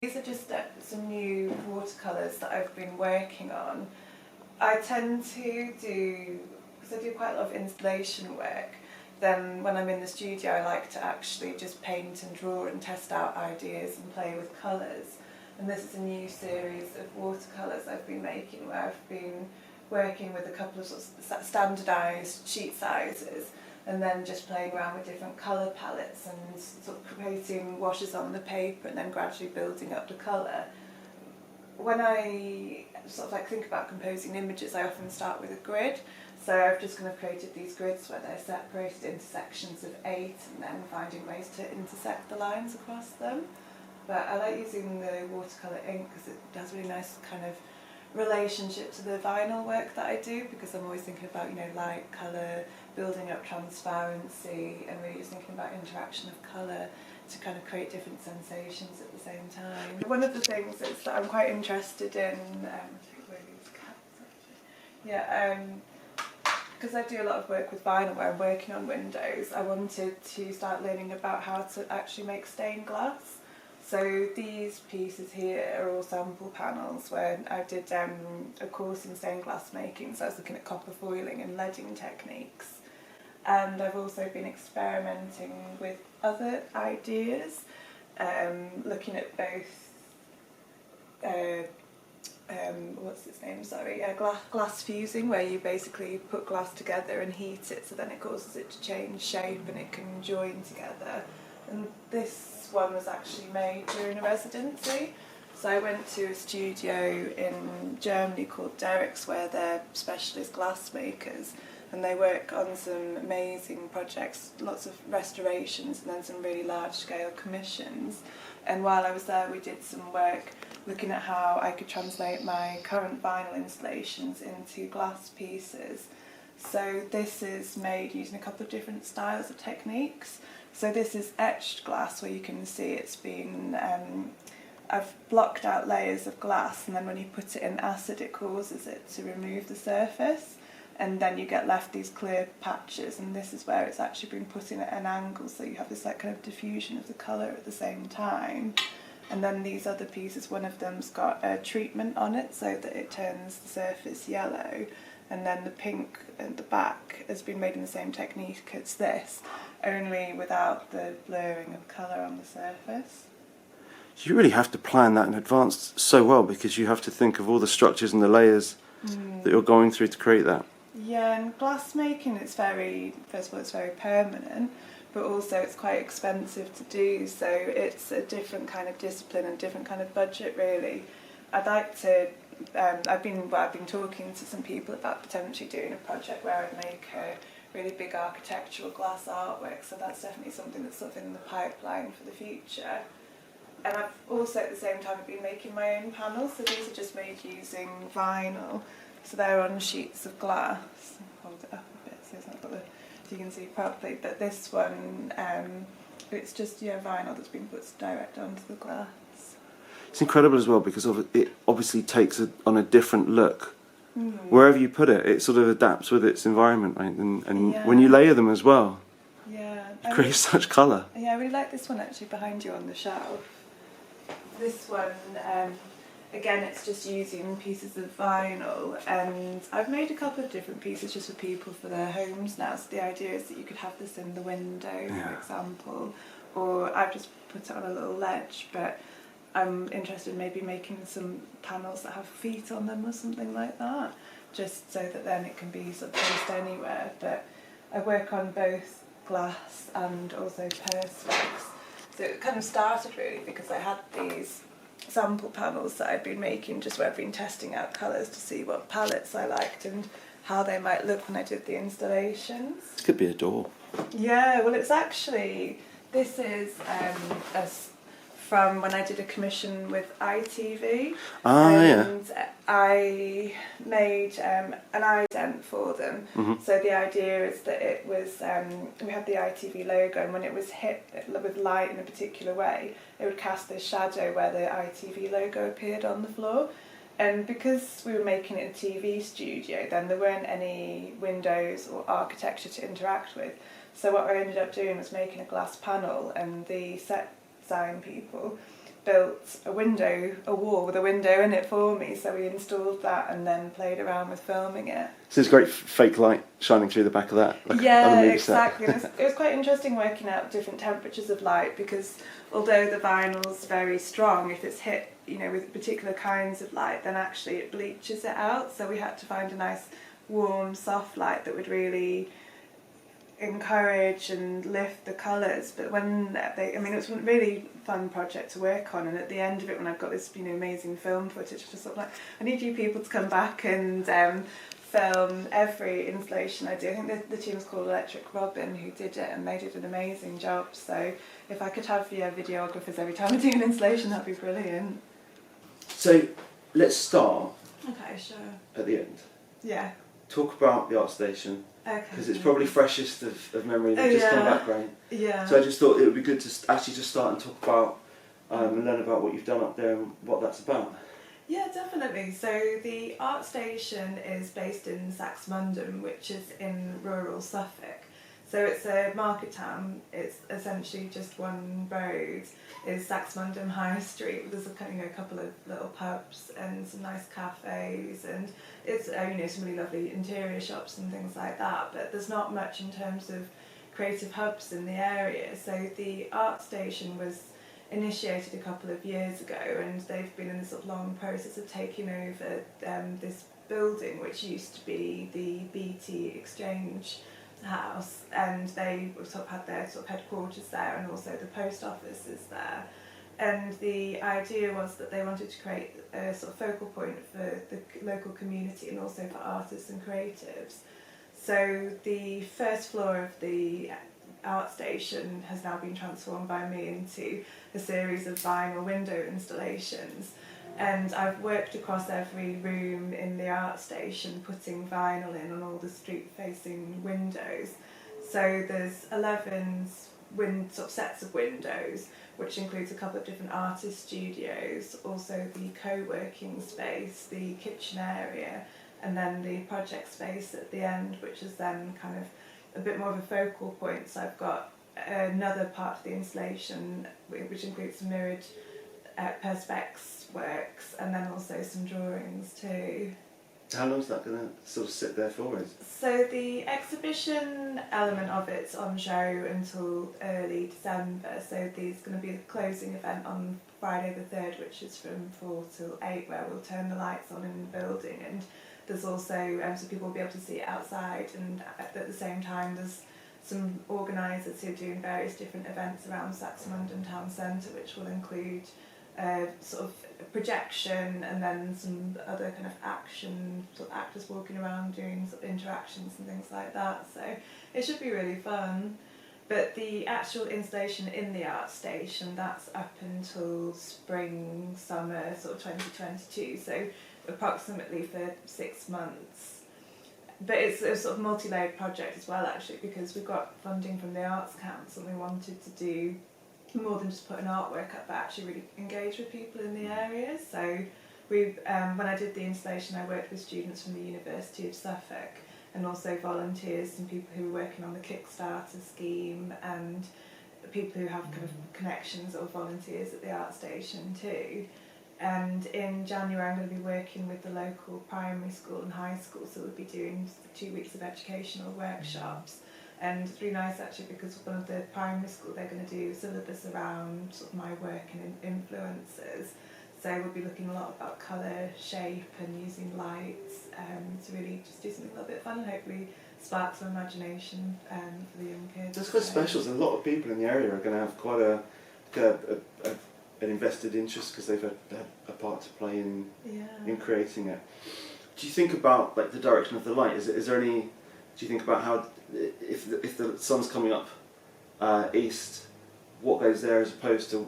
These are just some new watercolours that I've been working on. I tend to do, because I do quite a lot of installation work, then when I'm in the studio I like to actually just paint and draw and test out ideas and play with colours. And this is a new series of watercolours I've been making, where I've been working with a couple of sort of standardised sheet sizes and then just playing around with different colour palettes and sort of creating washes on the paper and then gradually building up the colour. When I sort of like think about composing images, I often start with a grid. So I've just kind of created these grids where they're separated into sections of 8 and then finding ways to intersect the lines across them. But I like using the watercolour ink because it has a really nice kind of relationship to the vinyl work that I do, because I'm always thinking about, you know, light, colour, building up transparency, and really just thinking about interaction of colour to kind of create different sensations at the same time. One of the things is that I'm quite interested in, because I do a lot of work with vinyl where I'm working on windows, I wanted to start learning about how to actually make stained glass. So these pieces here are all sample panels where I did a course in stained glass making, so I was looking at copper foiling and leading techniques. And I've also been experimenting with other ideas, looking at both, glass fusing, where you basically put glass together and heat it, so then it causes it to change shape and it can join together. And this one was actually made during a residency. So I went to a studio in Germany called Derek's, where they're specialist glass makers, and they work on some amazing projects, lots of restorations and then some really large scale commissions. And while I was there we did some work looking at how I could translate my current vinyl installations into glass pieces. So this is made using a couple of different styles of techniques. So this is etched glass, where you can see it's been, I've blocked out layers of glass, and then when you put it in acid it causes it to remove the surface, and then you get left these clear patches, and this is where it's actually been put in at an angle, so you have this like kind of diffusion of the colour at the same time. And then these other pieces, one of them's got a treatment on it so that it turns the surface yellow, and then the pink at the back has been made in the same technique as this, only without the blurring of colour on the surface. So you really have to plan that in advance so well, because you have to think of all the structures and the layers that you're going through to create that. Yeah, and glass making, it's very, first of all it's very permanent, but also it's quite expensive to do, so it's a different kind of discipline and different kind of budget really. I'd like to, I've been talking to some people about potentially doing a project where I'd make a really big architectural glass artwork, so that's definitely something that's sort of in the pipeline for the future. And I've also at the same time been making my own panels, so these are just made using vinyl, so they're on sheets of glass. Hold it up a bit so it's not got the, so you can see properly, but this one, it's just vinyl that's been put direct onto the glass. It's incredible as well, because it obviously takes on a different look. Wherever you put it, it sort of adapts with its environment, right? And when you layer them as well, it creates such colour. Yeah, I really like this one actually behind you on the shelf. This one, again, it's just using pieces of vinyl, and I've made a couple of different pieces just for people for their homes now. So the idea is that you could have this in the window, for example, or I've just put it on a little ledge, but I'm interested in maybe making some panels that have feet on them or something like that, just so that then it can be sort of placed anywhere. But I work on both glass and also perspex. So it kind of started really because I had these sample panels that I'd been making, just where I've been testing out colours to see what palettes I liked and how they might look when I did the installations. This could be a door. Yeah, well it's actually, this is from when I did a commission with ITV, and I made an ident for them. So the idea is that it was, we had the ITV logo, and when it was hit with light in a particular way, it would cast this shadow where the ITV logo appeared on the floor. And because we were making it in a TV studio, then there weren't any windows or architecture to interact with. So what I ended up doing was making a glass panel, and the set design people built a wall with a window in it for me, so we installed that and then played around with filming it. So there's great fake light shining through the back of that. Like yeah, exactly. It was quite interesting working out different temperatures of light, because although the vinyl's very strong, if it's hit, you know, with particular kinds of light, then actually it bleaches it out. So we had to find a nice warm, soft light that would really encourage and lift the colours. But when it was a really fun project to work on, and at the end of it, when I've got this, you know, amazing film footage, I just sort of like, I need you people to come back and film every installation I do. I think the team's called Electric Robin who did it, and they did an amazing job. So if I could have videographers every time I do an installation, that'd be brilliant. So let's start Okay, sure. at the end. Yeah. Talk about the art station, Okay. because it's probably freshest of memory. They've just come back, right? Yeah. So I just thought it would be good to actually just start and talk about and learn about what you've done up there and what that's about. Yeah, definitely. So the art station is based in Saxmundham, which is in rural Suffolk. So it's a market town. It's essentially just one road. Is Saxmundham High Street. There's a couple of little pubs and some nice cafes, and it's some really lovely interior shops and things like that. But there's not much in terms of creative hubs in the area. So the art station was initiated a couple of years ago, and they've been in this sort of long process of taking over this building, which used to be the BT Exchange House, and they sort of had their sort of headquarters there, and also the post office is there. And the idea was that they wanted to create a sort of focal point for the local community and also for artists and creatives. So the first floor of the art station has now been transformed by me into a series of vinyl window installations, and I've worked across every room in the art station putting vinyl in on all the street facing windows. So there's 11 sort of sets of windows, which includes a couple of different artist studios, also the co-working space, the kitchen area, and then the project space at the end, which is then kind of a bit more of a focal point. So I've got another part of the installation which includes some mirrored perspex works, and then also some drawings too. How long is that going to sort of sit there for? So the exhibition element of it's on show until early December. So there's going to be a closing event on Friday the 3rd, which is from 4 till 8, where we'll turn the lights on in the building, and there's also so people will be able to see it outside, and at the same time there's some organisers who are doing various different events around Saxmundham Town Centre, which will include sort of a projection and then some other kind of action, sort of actors walking around doing sort of interactions and things like that. So it should be really fun. But the actual installation in the art station, that's up until spring, summer, sort of 2022. So approximately for 6 months. But it's a sort of multi-layered project as well, actually, because we've got funding from the Arts Council, and we wanted to do more than just put an artwork up, but actually really engage with people in the area. So when I did the installation, I worked with students from the University of Suffolk, and also volunteers and people who were working on the Kickstarter scheme, and people who have kind of connections or volunteers at the art station too. And in January I'm going to be working with the local primary school and high school, so we'll be doing 2 weeks of educational workshops. And it's really nice actually, because one of the primary school, they're going to do syllabus around sort of my work and influences. So we'll be looking a lot about colour, shape and using lights to really just do something a little bit fun and hopefully spark some imagination for the young kids. That's quite special. So a lot of people in the area are going to have quite an invested interest, because they've had a part to play in creating it. Do you think about like the direction of the light? Is there any? Do you think about how if the sun's coming up east, what goes there as opposed to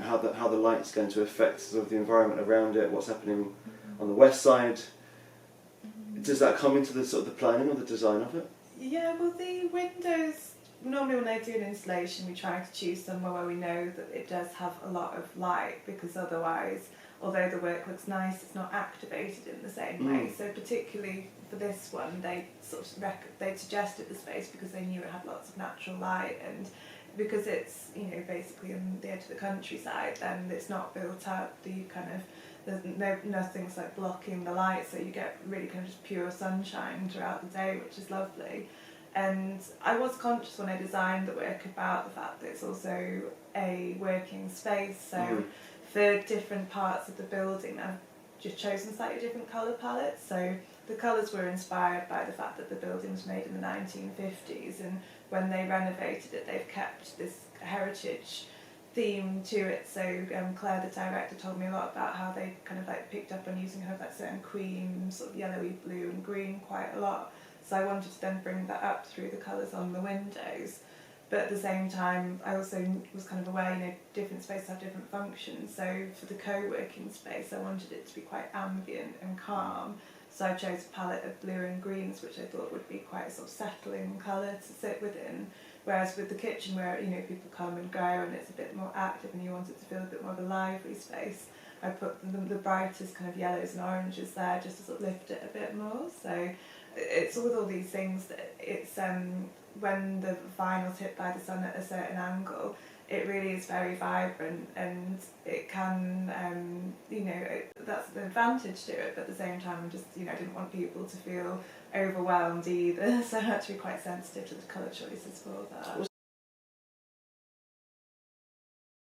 how the light's going to affect sort of the environment around it? What's happening on the west side? Does that come into the sort of the planning or the design of it? Yeah, well, the windows. Normally when I do an installation, we try to choose somewhere where we know that it does have a lot of light, because otherwise, although the work looks nice, it's not activated in the same way. So particularly for this one, they sort of they suggested the space because they knew it had lots of natural light, and because it's, you know, basically on the edge of the countryside, then it's not built up. There's nothing's like blocking the light, so you get really kind of just pure sunshine throughout the day, which is lovely. And I was conscious when I designed the work about the fact that it's also a working space, so for different parts of the building I've just chosen slightly different colour palettes. So the colours were inspired by the fact that the building was made in the 1950s, and when they renovated it they've kept this heritage theme to it. So Claire, the director, told me a lot about how they kind of like picked up on using her like certain cream, sort of yellowy blue and green quite a lot. So I wanted to then bring that up through the colours on the windows. But at the same time, I also was kind of aware, you know, different spaces have different functions. So for the co-working space, I wanted it to be quite ambient and calm. So I chose a palette of blue and greens, which I thought would be quite a sort of settling colour to sit within. Whereas with the kitchen, where, you know, people come and go and it's a bit more active and you want it to feel a bit more of a lively space, I put the brightest kind of yellows and oranges there just to sort of lift it a bit more. So it's with all these things that it's when the vinyl's hit by the sun at a certain angle, it really is very vibrant, and it can, you know, that's the advantage to it, but at the same time, just, you know, I didn't want people to feel overwhelmed either, so I had to be quite sensitive to the colour choices for that.